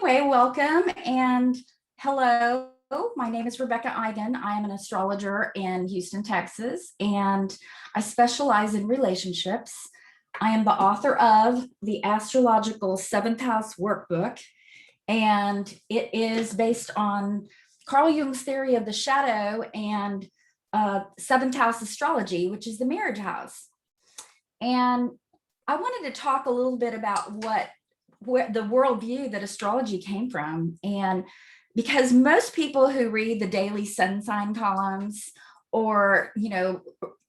Anyway, welcome and hello. My name is Rebeca Eigen. I am an astrologer in Houston, Texas, and I specialize in relationships. I am the author of the Astrological Seventh House Workbook, and it is based on Carl Jung's theory of the shadow and seventh house astrology, which is the marriage house. And I wanted to talk a little bit about where the worldview that astrology came from. And because most people who read the daily sun sign columns or,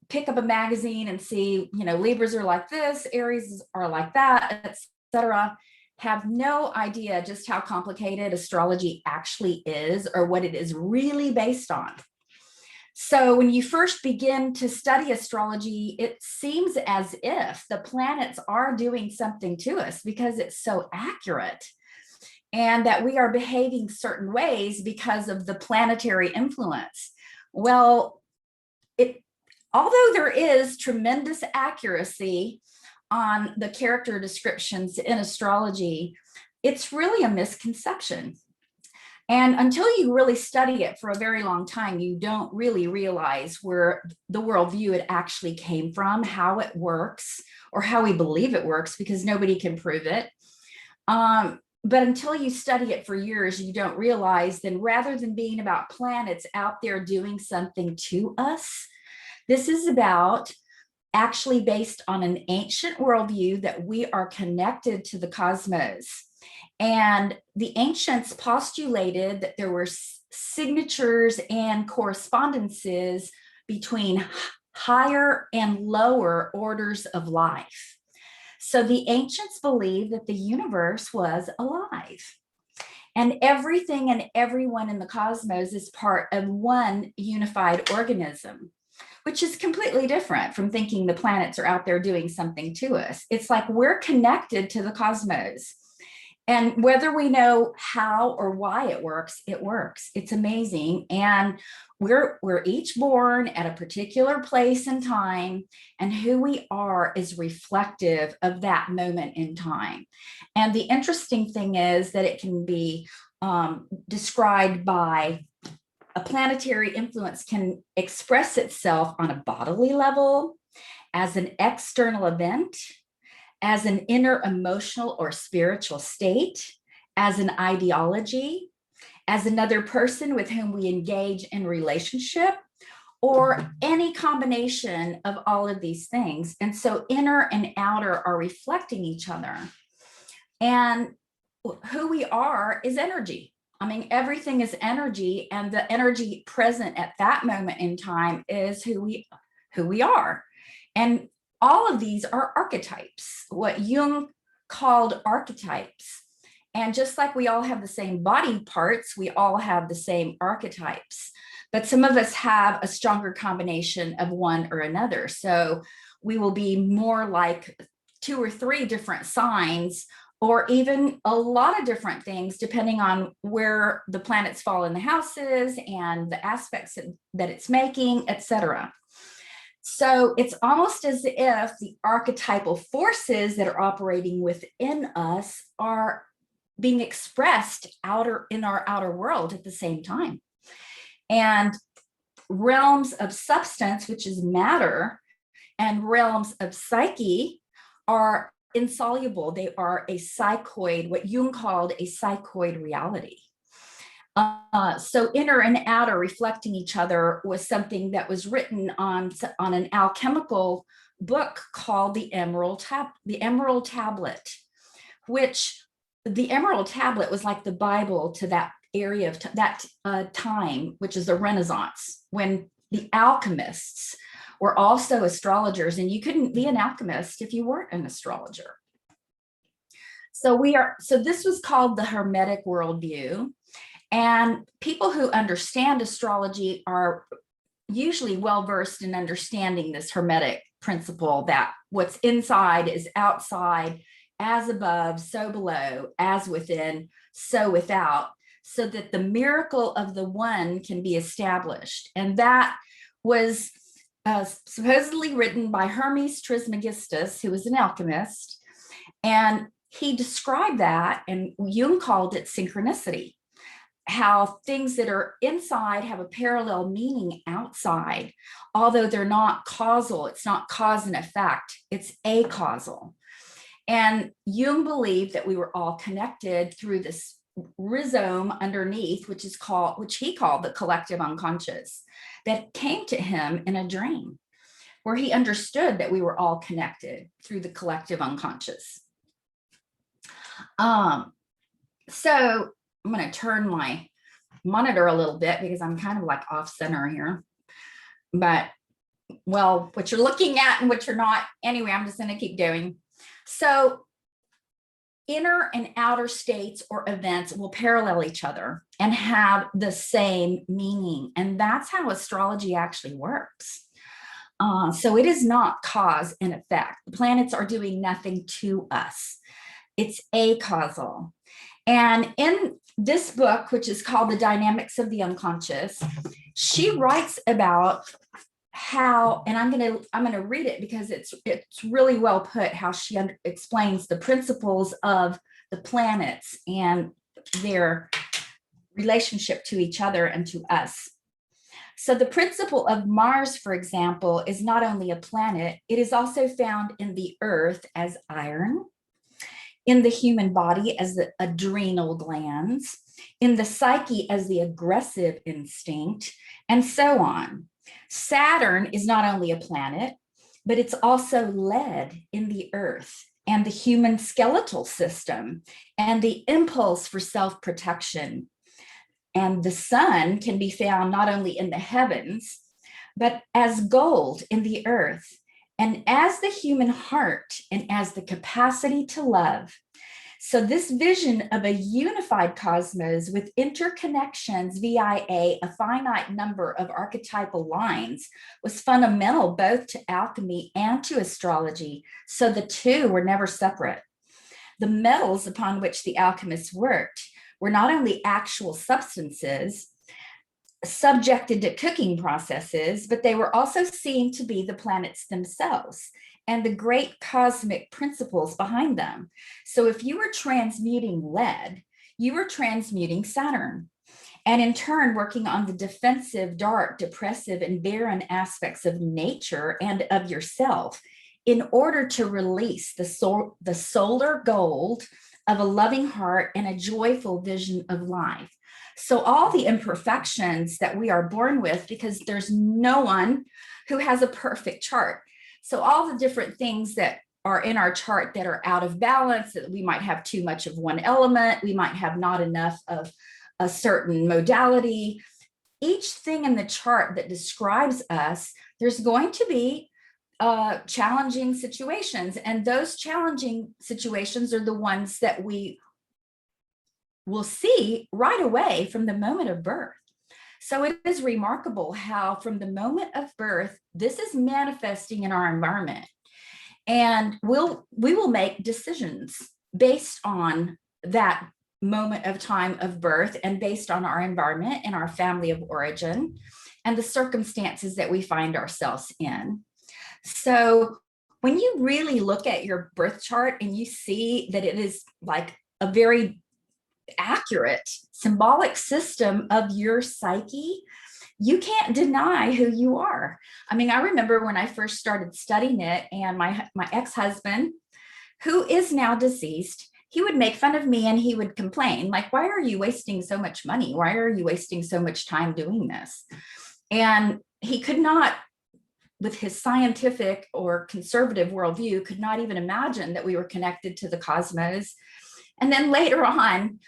pick up a magazine and see, Libras are like this, Aries are like that, etc., have no idea just how complicated astrology actually is or what it is really based on. So when you first begin to study astrology, it seems as if the planets are doing something to us because it's so accurate, and that we are behaving certain ways because of the planetary influence. Well, although there is tremendous accuracy on the character descriptions in astrology, it's really a misconception. And until you really study it for a very long time, you don't really realize where the worldview it actually came from, how it works, or how we believe it works, because nobody can prove it. But until you study it for years, you don't realize that rather than being about planets out there doing something to us, this is about actually based on an ancient worldview that we are connected to the cosmos. And the ancients postulated that there were signatures and correspondences between higher and lower orders of life. So the ancients believed that the universe was alive. And everything and everyone in the cosmos is part of one unified organism, which is completely different from thinking the planets are out there doing something to us. It's like we're connected to the cosmos. And whether we know how or why it works, it works. It's amazing. And we're each born at a particular place and time, and who we are is reflective of that moment in time. And the interesting thing is that it can be described by a planetary influence can express itself on a bodily level, as an external event, as an inner emotional or spiritual state, as an ideology, as another person with whom we engage in relationship, or any combination of all of these things. And so inner and outer are reflecting each other. And who we are is energy. I mean, everything is energy, and the energy present at that moment in time is who we are. And all of these are archetypes, what Jung called archetypes. And just like we all have the same body parts, we all have the same archetypes. But some of us have a stronger combination of one or another. So we will be more like 2 or 3 different signs, or even a lot of different things, depending on where the planets fall in the houses and the aspects that it's making, etc. So it's almost as if the archetypal forces that are operating within us are being expressed in our outer world at the same time. And realms of substance, which is matter, and realms of psyche are insoluble. They are a psychoid, what Jung called a psychoid reality. So inner and outer reflecting each other was something that was written on an alchemical book called the Emerald Tablet, which the Emerald Tablet was like the Bible to that area of that time, which is the Renaissance, when the alchemists were also astrologers, and you couldn't be an alchemist if you weren't an astrologer. So this was called the Hermetic worldview. And people who understand astrology are usually well-versed in understanding this Hermetic principle, that what's inside is outside, as above, so below, as within, so without, so that the miracle of the one can be established. And that was supposedly written by Hermes Trismegistus, who was an alchemist. And he described that, and Jung called it synchronicity, how things that are inside have a parallel meaning outside, although they're not causal. It's not cause and effect, it's acausal. And Jung believed that we were all connected through this rhizome underneath, which he called the collective unconscious, that came to him in a dream, where he understood that we were all connected through the collective unconscious. So I'm going to turn my monitor a little bit because I'm kind of like off center here. But, well, what you're looking at and what you're not, anyway, I'm just going to keep going. So inner and outer states or events will parallel each other and have the same meaning. And that's how astrology actually works. So it is not cause and effect. The planets are doing nothing to us. It's acausal. And in this book, which is called The Dynamics of the Unconscious, she writes about how, and I'm gonna read it because it's really well put, how she explains the principles of the planets and their relationship to each other and to us. So the principle of Mars, for example, is not only a planet, it is also found in the earth as iron, in the human body as the adrenal glands, in the psyche as the aggressive instinct, and so on. Saturn is not only a planet, but it's also lead in the earth and the human skeletal system and the impulse for self-protection. And the sun can be found not only in the heavens, but as gold in the earth, and as the human heart, and as the capacity to love. So this vision of a unified cosmos with interconnections via a finite number of archetypal lines was fundamental both to alchemy and to astrology, so the two were never separate. The metals upon which the alchemists worked were not only actual substances subjected to cooking processes, but they were also seen to be the planets themselves and the great cosmic principles behind them. So if you were transmuting lead, you were transmuting Saturn, and in turn working on the defensive, dark, depressive, and barren aspects of nature and of yourself in order to release the solar gold of a loving heart and a joyful vision of life. So all the imperfections that we are born with, because there's no one who has a perfect chart. So all the different things that are in our chart that are out of balance, that we might have too much of one element, we might have not enough of a certain modality. Each thing in the chart that describes us, there's going to be challenging situations, and those challenging situations are the ones that we will see right away from the moment of birth. So it is remarkable how from the moment of birth, this is manifesting in our environment, and we will make decisions based on that moment of time of birth and based on our environment and our family of origin and the circumstances that we find ourselves in. So when you really look at your birth chart and you see that it is like a very accurate symbolic system of your psyche, you can't deny who you are. I mean, I remember when I first started studying it, and my ex-husband, who is now deceased, he would make fun of me and he would complain, like, why are you wasting so much money? Why are you wasting so much time doing this? And he could not, with his scientific or conservative worldview, could not even imagine that we were connected to the cosmos. And then later on,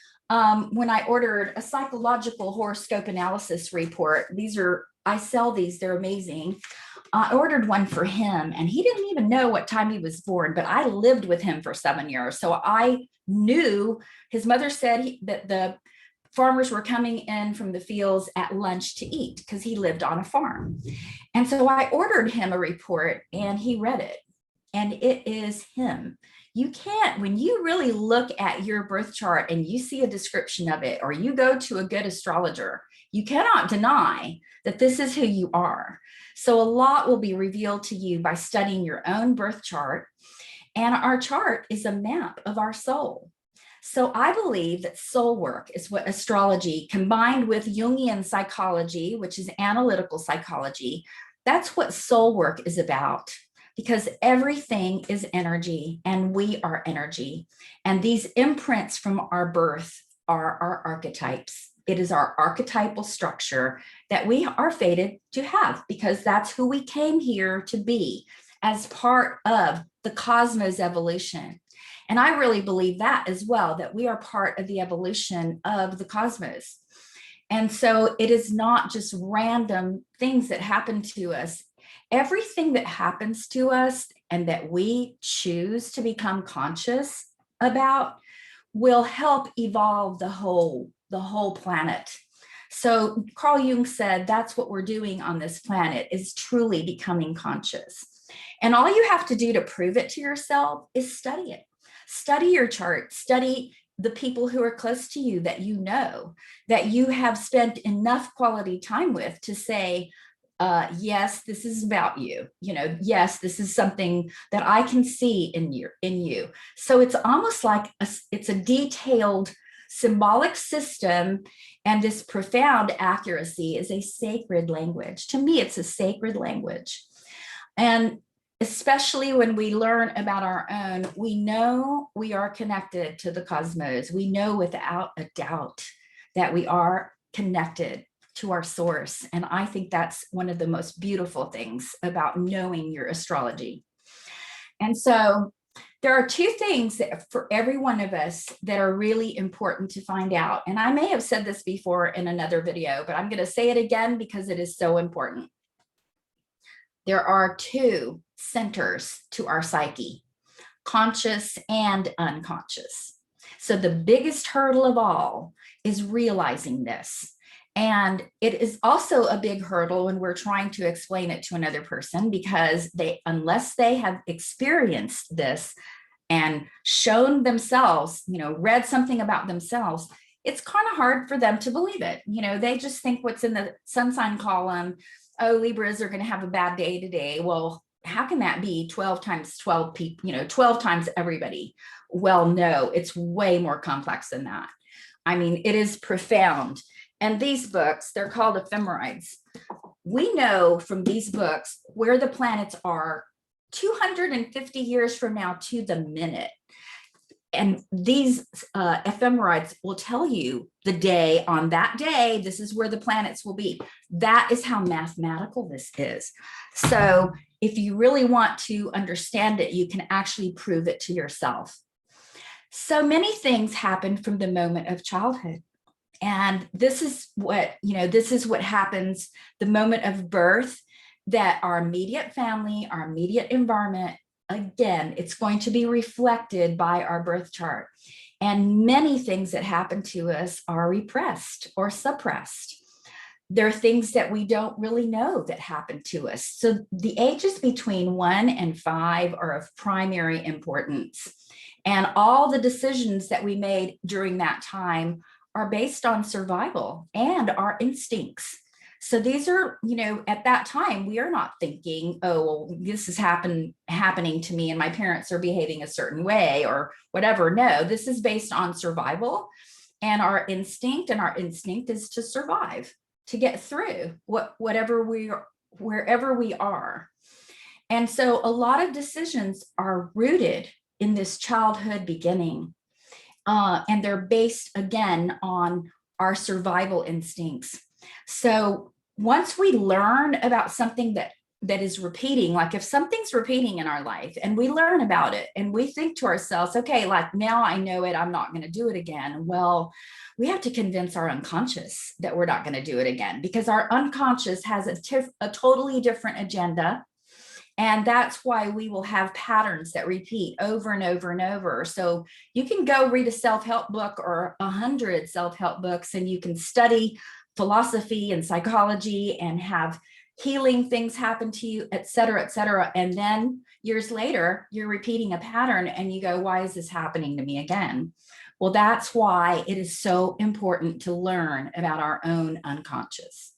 when I ordered a psychological horoscope analysis report, I sell these, they're amazing. I ordered one for him, and he didn't even know what time he was born, but I lived with him for 7 years. So I knew. His mother said that the farmers were coming in from the fields at lunch to eat because he lived on a farm. And so I ordered him a report, and he read it, and it is him. You can't, when you really look at your birth chart and you see a description of it, or you go to a good astrologer, you cannot deny that this is who you are. So a lot will be revealed to you by studying your own birth chart. And our chart is a map of our soul. So I believe that soul work is what astrology combined with Jungian psychology, which is analytical psychology, that's what soul work is about, because everything is energy and we are energy. And these imprints from our birth are our archetypes. It is our archetypal structure that we are fated to have, because that's who we came here to be as part of the cosmos evolution. And I really believe that as well, that we are part of the evolution of the cosmos. And so it is not just random things that happen to us. Everything that happens to us and that we choose to become conscious about will help evolve the whole planet. So Carl Jung said that's what we're doing on this planet, is truly becoming conscious. And all you have to do to prove it to yourself is study it. Study your chart, study the people who are close to you that you know, that you have spent enough quality time with to say, yes, this is about you. Yes, this is something that I can see in you. So it's almost like it's a detailed symbolic system, and this profound accuracy is a sacred language. To me, it's a sacred language. And especially when we learn about our own, we know we are connected to the cosmos. We know without a doubt that we are connected to our source. And I think that's one of the most beautiful things about knowing your astrology. And so there are two things that for every one of us that are really important to find out. And I may have said this before in another video, but I'm going to say it again because it is so important. There are two centers to our psyche, conscious and unconscious. So the biggest hurdle of all is realizing this. And it is also a big hurdle when we're trying to explain it to another person, because unless they have experienced this and shown themselves, read something about themselves, it's kind of hard for them to believe it. They just think what's in the sun sign column. Oh, Libras are going to have a bad day today. Well, how can that be 12 times 12 people, 12 times everybody? Well, no, it's way more complex than that. I mean, it is profound. And these books, they're called ephemerides. We know from these books where the planets are 250 years from now to the minute. And these ephemerides will tell you the day, on that day, this is where the planets will be. That is how mathematical this is. So if you really want to understand it, you can actually prove it to yourself. So many things happen from the moment of childhood. And this is what happens the moment of birth, that our immediate family, our immediate environment, again, it's going to be reflected by our birth chart. And many things that happen to us are repressed or suppressed. There are things that we don't really know that happen to us. So the ages between 1 and 5 are of primary importance. And all the decisions that we made during that time are based on survival and our instincts. So these are, at that time, we are not thinking, oh, well, this is happening to me and my parents are behaving a certain way or whatever. No, this is based on survival and our instinct. And our instinct is to survive, to get through wherever we are. And so a lot of decisions are rooted in this childhood beginning. And they're based, again, on our survival instincts. So once we learn about something that is repeating, like if something's repeating in our life and we learn about it and we think to ourselves, okay, like now I know it, I'm not going to do it again. Well, we have to convince our unconscious that we're not going to do it again, because our unconscious has a totally different agenda. And that's why we will have patterns that repeat over and over and over. So you can go read a self-help book or 100 self-help books, and you can study philosophy and psychology and have healing things happen to you, et cetera, et cetera. And then years later, you're repeating a pattern and you go, why is this happening to me again? Well, that's why it is so important to learn about our own unconscious.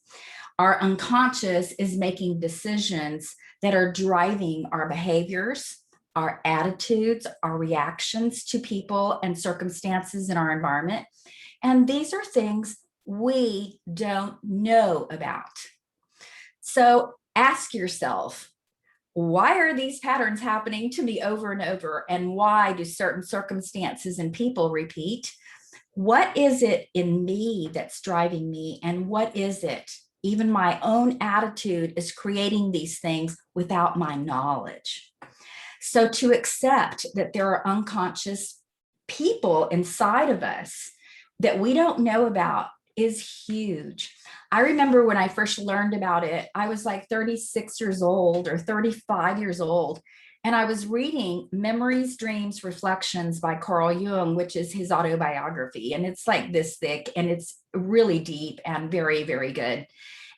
Our unconscious is making decisions that are driving our behaviors, our attitudes, our reactions to people and circumstances in our environment. And these are things we don't know about. So ask yourself, why are these patterns happening to me over and over? And why do certain circumstances and people repeat? What is it in me that's driving me? And what is it? Even my own attitude is creating these things without my knowledge. So to accept that there are unconscious people inside of us that we don't know about is huge. I remember when I first learned about it, I was like 36 years old or 35 years old. And I was reading Memories, Dreams, Reflections by Carl Jung, which is his autobiography. And it's like this thick and it's really deep and very, very good.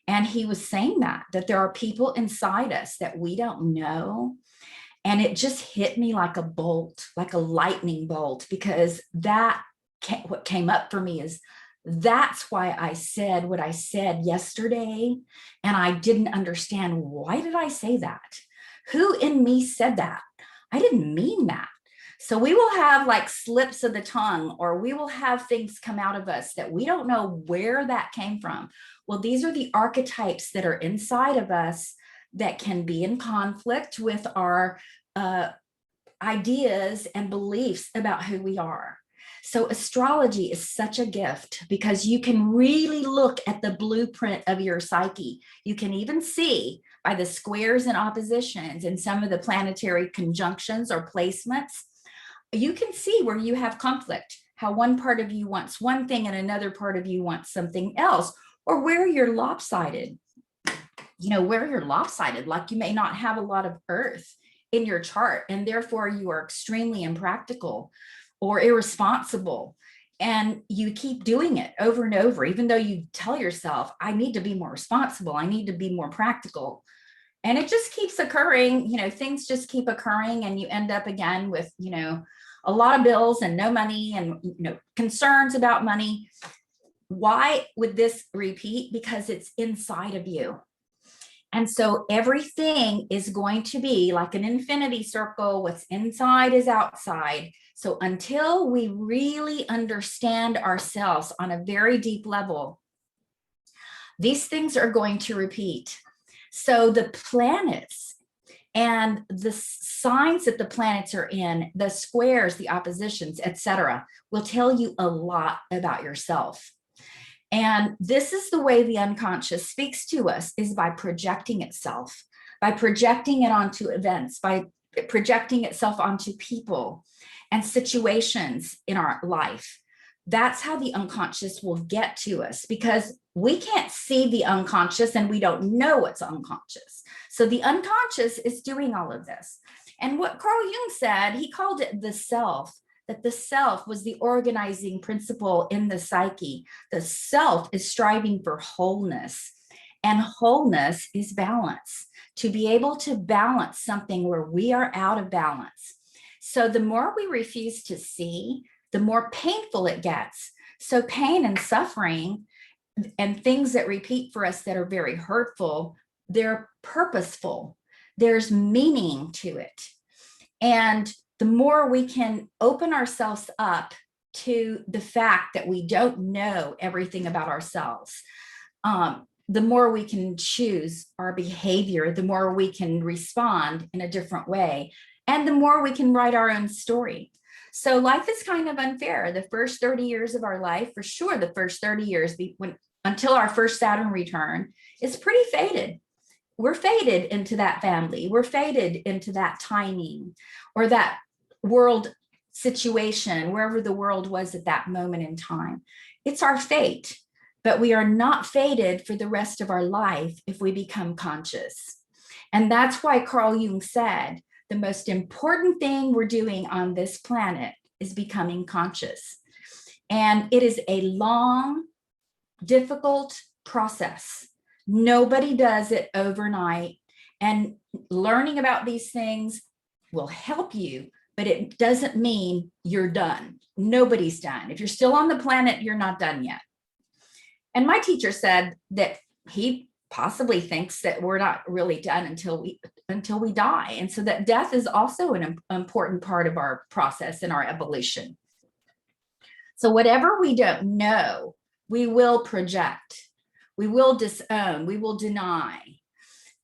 And he was saying that there are people inside us that we don't know. And it just hit me like a bolt, like a lightning bolt, because what came up for me is that's why I said what I said yesterday. And I didn't understand, why did I say that? Who in me said that? I didn't mean that. So we will have like slips of the tongue, or we will have things come out of us that we don't know where that came from. Well, these are the archetypes that are inside of us that can be in conflict with our ideas and beliefs about who we are. So astrology is such a gift because you can really look at the blueprint of your psyche. You can even see by the squares and oppositions and some of the planetary conjunctions or placements, you can see where you have conflict, how one part of you wants one thing and another part of you wants something else, or where you're lopsided. Where you're lopsided, like you may not have a lot of earth in your chart, and therefore you are extremely impractical or irresponsible, and you keep doing it over and over, even though you tell yourself, I need to be more responsible, I need to be more practical. And it just keeps occurring, things just keep occurring, and you end up again with, a lot of bills and no money and, concerns about money. Why would this repeat? Because it's inside of you. And so everything is going to be like an infinity circle. What's inside is outside. So until we really understand ourselves on a very deep level, these things are going to repeat. So the planets and the signs that the planets are in, the squares, the oppositions, etc., will tell you a lot about yourself. And this is the way the unconscious speaks to us, is by projecting itself, by projecting it onto events, by projecting itself onto people and situations in our life. That's how the unconscious will get to us, because we can't see the unconscious and we don't know what's unconscious. So the unconscious is doing all of this. And what Carl Jung said, he called it the self, that the self was the organizing principle in the psyche. The self is striving for wholeness, and wholeness is balance, to be able to balance something where we are out of balance. So the more we refuse to see, the more painful it gets. So pain and suffering and things that repeat for us that are very hurtful, they're purposeful. There's meaning to it. And the more we can open ourselves up to the fact that we don't know everything about ourselves, the more we can choose our behavior, the more we can respond in a different way, and the more we can write our own story. So life is kind of unfair. The first 30 years of our life, for sure, the first 30 years until our first Saturn return, is pretty fated. We're fated into that family. We're fated into that timing or that world situation, wherever the world was at that moment in time. It's our fate, but we are not fated for the rest of our life if we become conscious. And that's why Carl Jung said, the most important thing we're doing on this planet is becoming conscious. And it is a long, difficult process. Nobody does it overnight. And learning about these things will help you, but it doesn't mean you're done. Nobody's done. If you're still on the planet, you're not done yet. And my teacher said that he possibly thinks that we're not really done until we die. And so that death is also an important part of our process and our evolution. So whatever we don't know, we will project, we will disown, we will deny.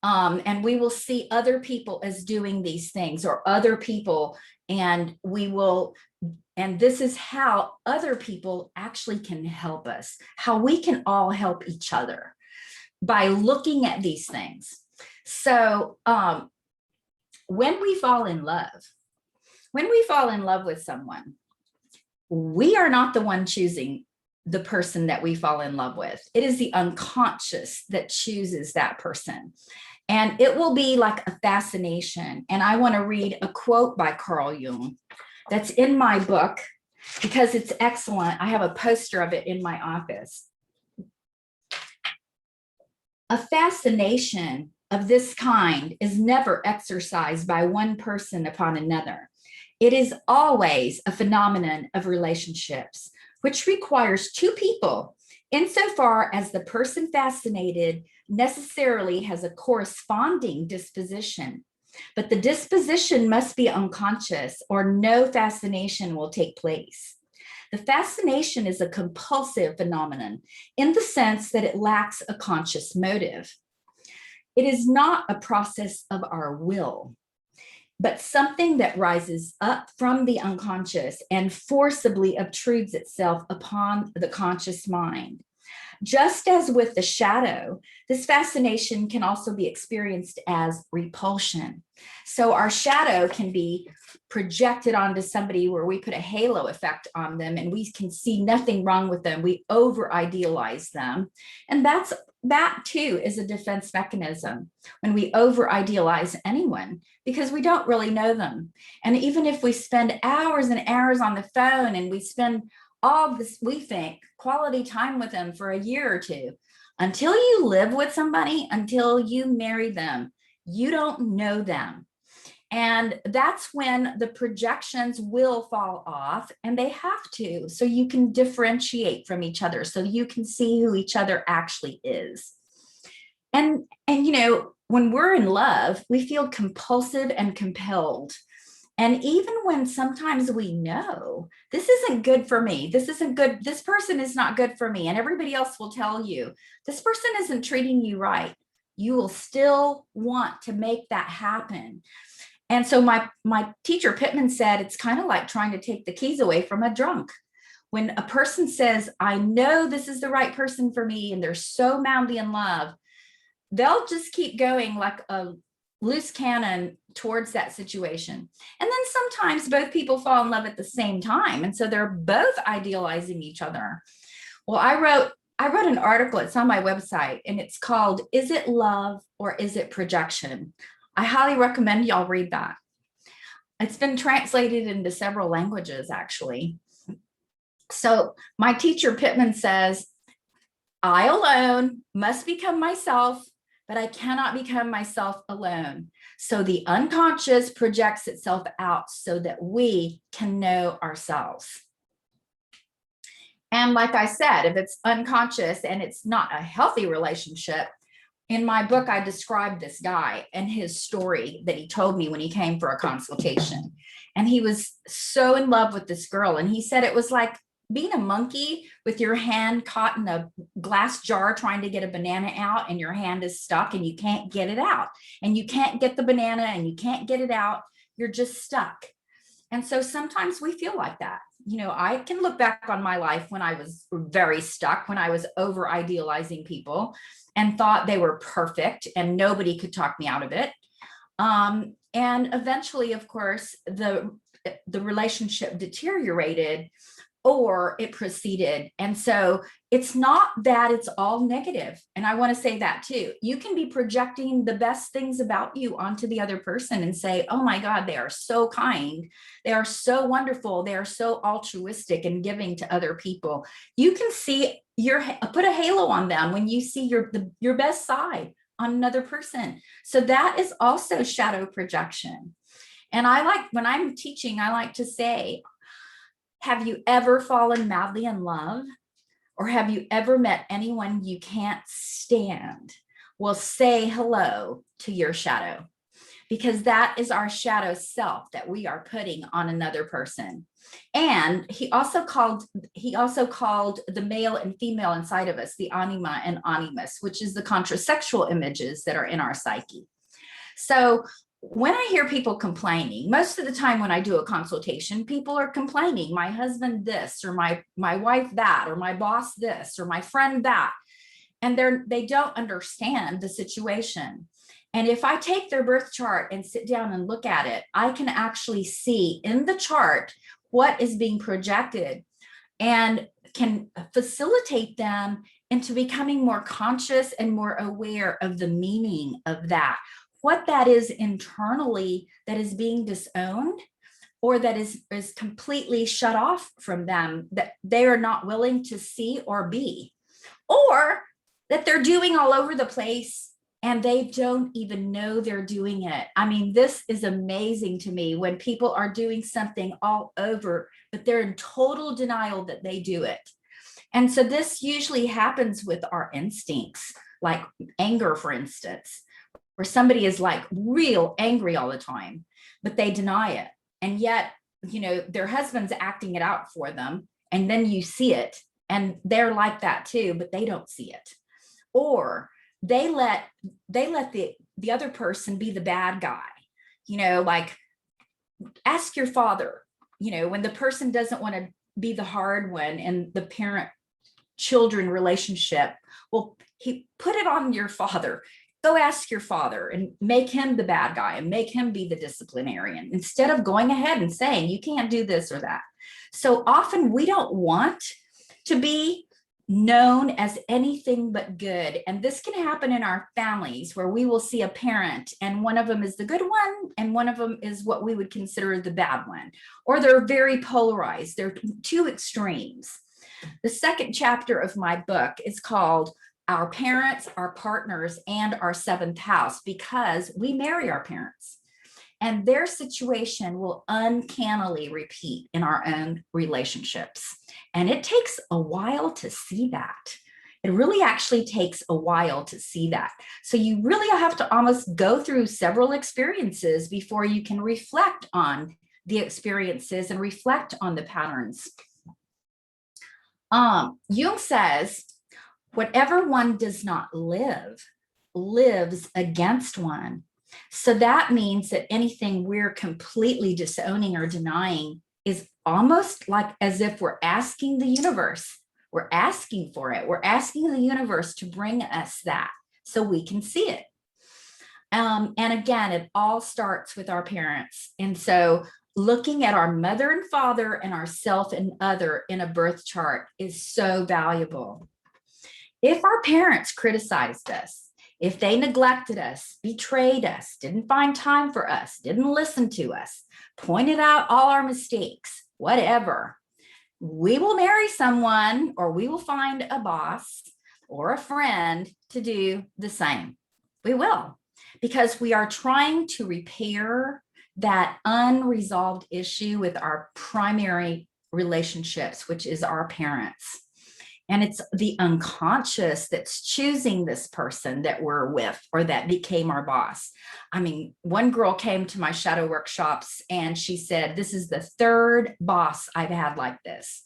And we will see other people as doing these things, or other people, and this is how other people actually can help us, how we can all help each other by looking at these things. So when we fall in love with someone, we are not the one choosing the person that we fall in love with. It is the unconscious that chooses that person. And it will be like a fascination. And I want to read a quote by Carl Jung that's in my book because it's excellent. I have a poster of it in my office. A fascination of this kind is never exercised by one person upon another. It is always a phenomenon of relationships, which requires two people, insofar as the person fascinated necessarily has a corresponding disposition. But the disposition must be unconscious, or no fascination will take place. The fascination is a compulsive phenomenon in the sense that it lacks a conscious motive. It is not a process of our will, but something that rises up from the unconscious and forcibly obtrudes itself upon the conscious mind. Just as with the shadow, this fascination can also be experienced as repulsion. So our shadow can be projected onto somebody where we put a halo effect on them and we can see nothing wrong with them. We over idealize them. And that too is a defense mechanism when we over idealize anyone, because we don't really know them. And even if we spend hours and hours on the phone and we spend all this, we think, quality time with them for a year or two, until you live with somebody, until you marry them, you don't know them. And that's when the projections will fall off, and they have to, so you can differentiate from each other, so you can see who each other actually is. And you know, when we're in love, we feel compulsive and compelled. And even when sometimes we know this isn't good for me, this person is not good for me, and everybody else will tell you this person isn't treating you right, you will still want to make that happen. And so my teacher Pittman said it's kind of like trying to take the keys away from a drunk. When a person says, I know this is the right person for me, and they're so madly in love, they'll just keep going like a loose cannon towards that situation. And then sometimes both people fall in love at the same time, and so they're both idealizing each other. Well, I wrote an article, it's on my website, and it's called, Is It Love or Is It Projection? I highly recommend y'all read that. It's been translated into several languages, actually. So my teacher Pittman says, I alone must become myself, but I cannot become myself alone. So the unconscious projects itself out so that we can know ourselves. And like I said, if it's unconscious and it's not a healthy relationship, in my book, I described this guy and his story that he told me when he came for a consultation. And he was so in love with this girl. And he said it was like being a monkey with your hand caught in a glass jar trying to get a banana out, and your hand is stuck and you can't get it out. And you can't get the banana and you can't get it out. You're just stuck. And so sometimes we feel like that. You know, I can look back on my life when I was very stuck, when I was over idealizing people and thought they were perfect and nobody could talk me out of it. And eventually, of course, the relationship deteriorated, or it proceeded. And so it's not that it's all negative. And I want to say that too. You can be projecting the best things about you onto the other person and say, oh my God, they are so kind. They are so wonderful. They are so altruistic and giving to other people. You can see put a halo on them when you see your best side on another person. So that is also shadow projection. And when I'm teaching, I like to say, have you ever fallen madly in love? Or have you ever met anyone you can't stand? will say hello to your shadow, because that is our shadow self that we are putting on another person. And he also called the male and female inside of us the anima and animus, which is the contrasexual images that are in our psyche. So when I hear people complaining, most of the time when I do a consultation, people are complaining, my husband this, or my wife that, or my boss this, or my friend that. And they don't understand the situation. And if I take their birth chart and sit down and look at it, I can actually see in the chart what is being projected and can facilitate them into becoming more conscious and more aware of the meaning of that, what that is internally that is being disowned, or that is completely shut off from them, that they are not willing to see or be, or that they're doing all over the place and they don't even know they're doing it. I mean, this is amazing to me when people are doing something all over, but they're in total denial that they do it. And so this usually happens with our instincts, like anger, for instance, where somebody is like real angry all the time, but they deny it. And yet, their husband's acting it out for them. And then you see it and they're like that too, but they don't see it. Or they let the other person be the bad guy, like ask your father, when the person doesn't want to be the hard one in the parent children relationship, well, he put it on your father. Go ask your father and make him the bad guy and make him be the disciplinarian, instead of going ahead and saying you can't do this or that. So often we don't want to be known as anything but good. And this can happen in our families, where we will see a parent and one of them is the good one and one of them is what we would consider the bad one, or they're very polarized. They're two extremes. The second chapter of my book is called Our Parents, Our Partners, and Our Seventh House, because we marry our parents. And their situation will uncannily repeat in our own relationships. And it takes a while to see that. It really actually takes a while to see that. So you really have to almost go through several experiences before you can reflect on the experiences and reflect on the patterns. Jung says, whatever one does not live, lives against one. So that means that anything we're completely disowning or denying is almost like as if we're asking the universe. We're asking for it. We're asking the universe to bring us that so we can see it. And again, it all starts with our parents. And so looking at our mother and father and our self and other in a birth chart is so valuable. If our parents criticized us, if they neglected us, betrayed us, didn't find time for us, didn't listen to us, pointed out all our mistakes, whatever, we will marry someone, or we will find a boss or a friend to do the same. We will, because we are trying to repair that unresolved issue with our primary relationships, which is our parents. And it's the unconscious that's choosing this person that we're with or that became our boss. I mean, one girl came to my shadow workshops and she said, this is the third boss I've had like this.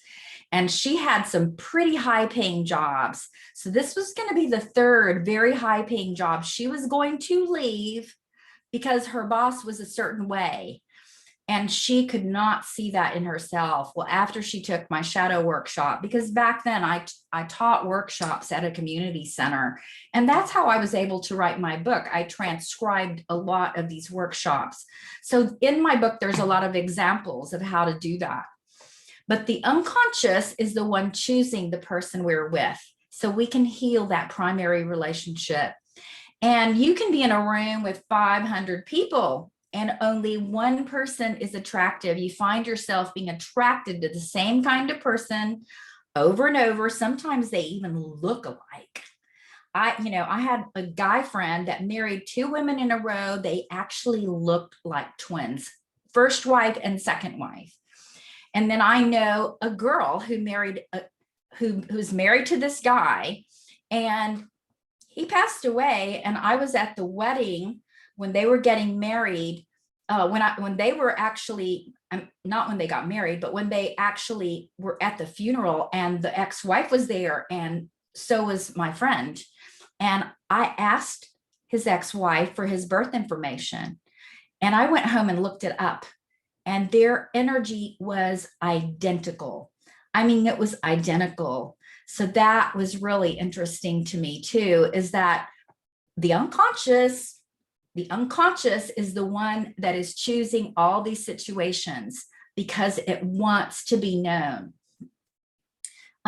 And she had some pretty high paying jobs. So this was going to be the third very high paying job she was going to leave because her boss was a certain way. And she could not see that in herself. Well, after she took my shadow workshop, because back then I taught workshops at a community center, and that's how I was able to write my book. I transcribed a lot of these workshops. So in my book, there's a lot of examples of how to do that. But the unconscious is the one choosing the person we're with. So we can heal that primary relationship. And you can be in a room with 500 people and only one person is attractive. You find yourself being attracted to the same kind of person over and over. Sometimes they even look alike. I had a guy friend that married 2 women in a row. They actually looked like twins, first wife and second wife. And then I know a girl who married who's married to this guy, and he passed away, and I was at the wedding when they were getting married. When they were actually, not when they got married, but when they actually were at the funeral, and the ex-wife was there, and so was my friend. And I asked his ex-wife for his birth information, and I went home and looked it up, and their energy was identical. I mean, it was identical. So that was really interesting to me too, is that the unconscious is the one that is choosing all these situations because it wants to be known.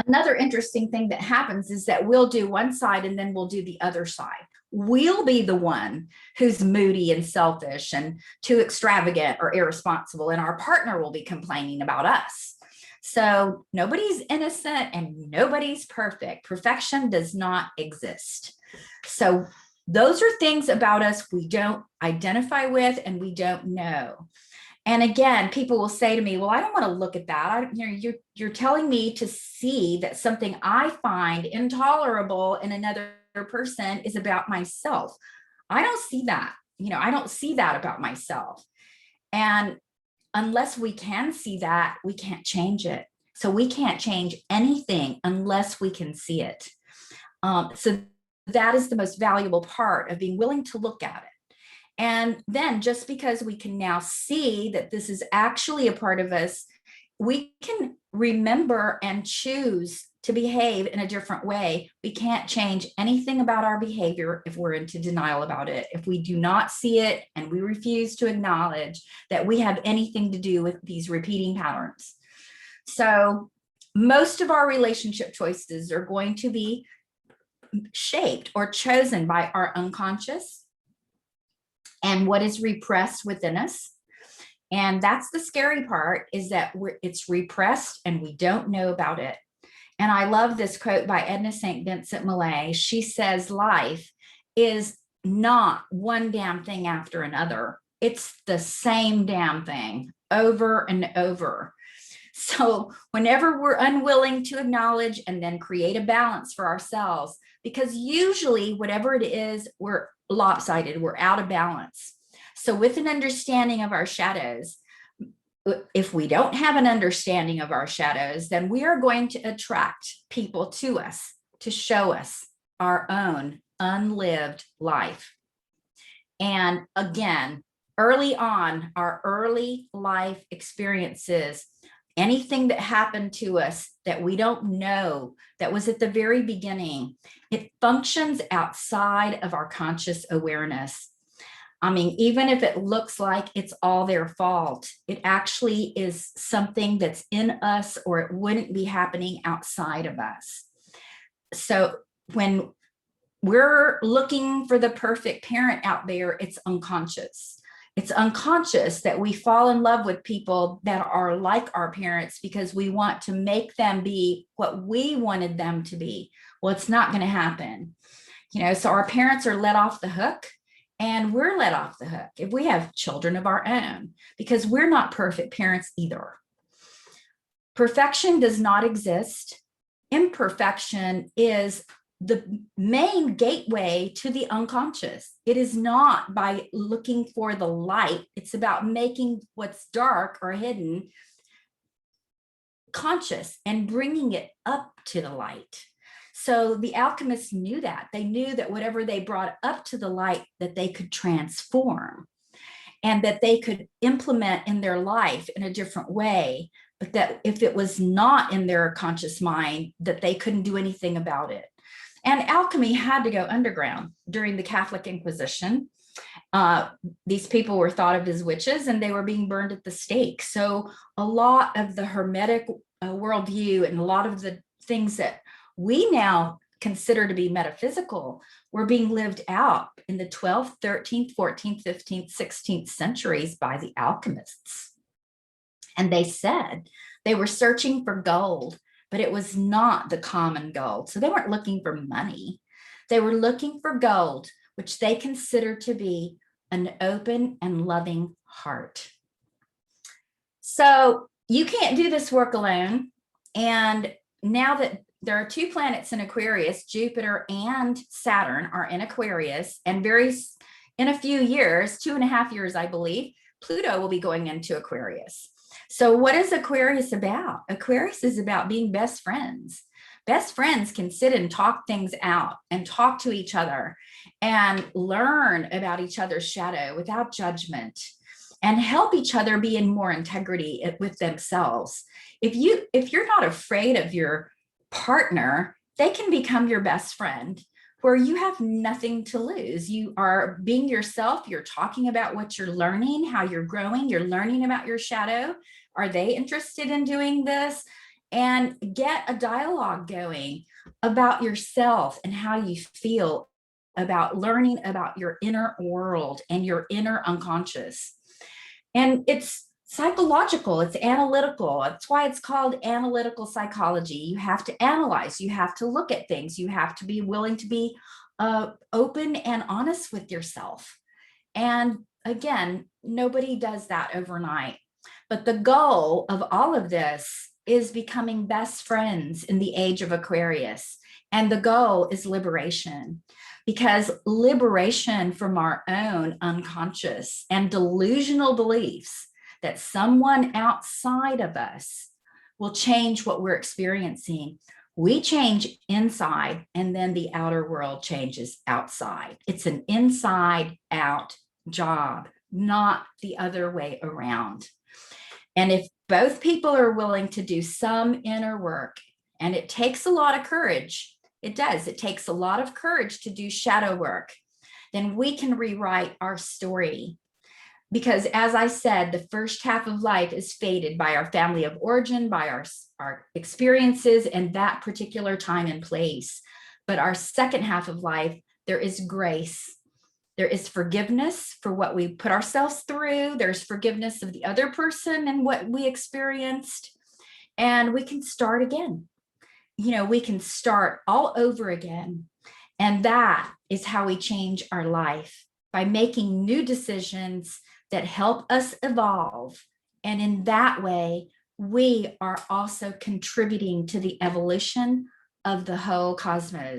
Another interesting thing that happens is that we'll do one side and then we'll do the other side. We'll be the one who's moody and selfish and too extravagant or irresponsible, and our partner will be complaining about us. So nobody's innocent and nobody's perfect. Perfection does not exist. So those are things about us we don't identify with and we don't know. And again, people will say to me, well, I don't want to look at that. You're telling me to see that something I find intolerable in another person is about myself. I don't see that. I don't see that about myself. And unless we can see that, we can't change it. So we can't change anything unless we can see it. So that is the most valuable part of being willing to look at it. And then just because we can now see that this is actually a part of us, we can remember and choose to behave in a different way. We can't change anything about our behavior if we're into denial about it. If we do not see it and we refuse to acknowledge that we have anything to do with these repeating patterns. So most of our relationship choices are going to be shaped or chosen by our unconscious and what is repressed within us. And that's the scary part, is that it's repressed and we don't know about it. And I love this quote by Edna St. Vincent Millay. She says, life is not one damn thing after another. It's the same damn thing over and over. So whenever we're unwilling to acknowledge and then create a balance for ourselves, because usually whatever it is, we're lopsided, we're out of balance. So with an understanding of our shadows, if we don't have an understanding of our shadows, then we are going to attract people to us to show us our own unlived life. And again, early on, our early life experiences, anything that happened to us that we don't know, that was at the very beginning, it functions outside of our conscious awareness. I mean, even if it looks like it's all their fault, it actually is something that's in us, or it wouldn't be happening outside of us. So when we're looking for the perfect parent out there, it's unconscious. It's unconscious that we fall in love with people that are like our parents because we want to make them be what we wanted them to be. Well, it's not going to happen. So our parents are let off the hook, and we're let off the hook if we have children of our own, because we're not perfect parents either. Perfection does not exist. Imperfection is the main gateway to the unconscious. It is not by looking for the light. It's about making what's dark or hidden conscious and bringing it up to the light. So the alchemists knew that. They knew that whatever they brought up to the light, that they could transform and that they could implement in their life in a different way. But that if it was not in their conscious mind, that they couldn't do anything about it. And alchemy had to go underground during the Catholic Inquisition. These people were thought of as witches, and they were being burned at the stake. So a lot of the Hermetic worldview and a lot of the things that we now consider to be metaphysical were being lived out in the 12th, 13th, 14th, 15th, 16th centuries by the alchemists. And they said they were searching for gold, but it was not the common gold. So they weren't looking for money. They were looking for gold, which they considered to be an open and loving heart. So you can't do this work alone. And now that there are two planets in Aquarius. Jupiter and Saturn are in Aquarius, and in a few years, 2.5 years, I believe, Pluto will be going into Aquarius. So what is Aquarius about? Aquarius is about being best friends. Best friends can sit and talk things out and talk to each other and learn about each other's shadow without judgment and help each other be in more integrity with themselves. If you're not afraid of your partner, they can become your best friend, where you have nothing to lose. You are being yourself. You're talking about what you're learning, how you're growing. You're learning about your shadow. Are they interested in doing this? And get a dialogue going about yourself and how you feel about learning about your inner world and your inner unconscious. And it's psychological, it's analytical. That's why it's called analytical psychology. You have to analyze, you have to look at things, you have to be willing to be open and honest with yourself. And again, nobody does that overnight. But the goal of all of this is becoming best friends in the age of Aquarius. And the goal is liberation, because liberation from our own unconscious and delusional beliefs that someone outside of us will change what we're experiencing. We change inside, and then the outer world changes outside. It's an inside out job, not the other way around. And if both people are willing to do some inner work, and it takes a lot of courage, it does, it takes a lot of courage to do shadow work, then we can rewrite our story. Because as I said, the first half of life is fated by our family of origin, by our experiences and that particular time and place. But our second half of life, there is grace. There is forgiveness for what we put ourselves through. There's forgiveness of the other person and what we experienced. And we can start again. We can start all over again. And that is how we change our life, by making new decisions that help us evolve. And in that way, we are also contributing to the evolution of the whole cosmos.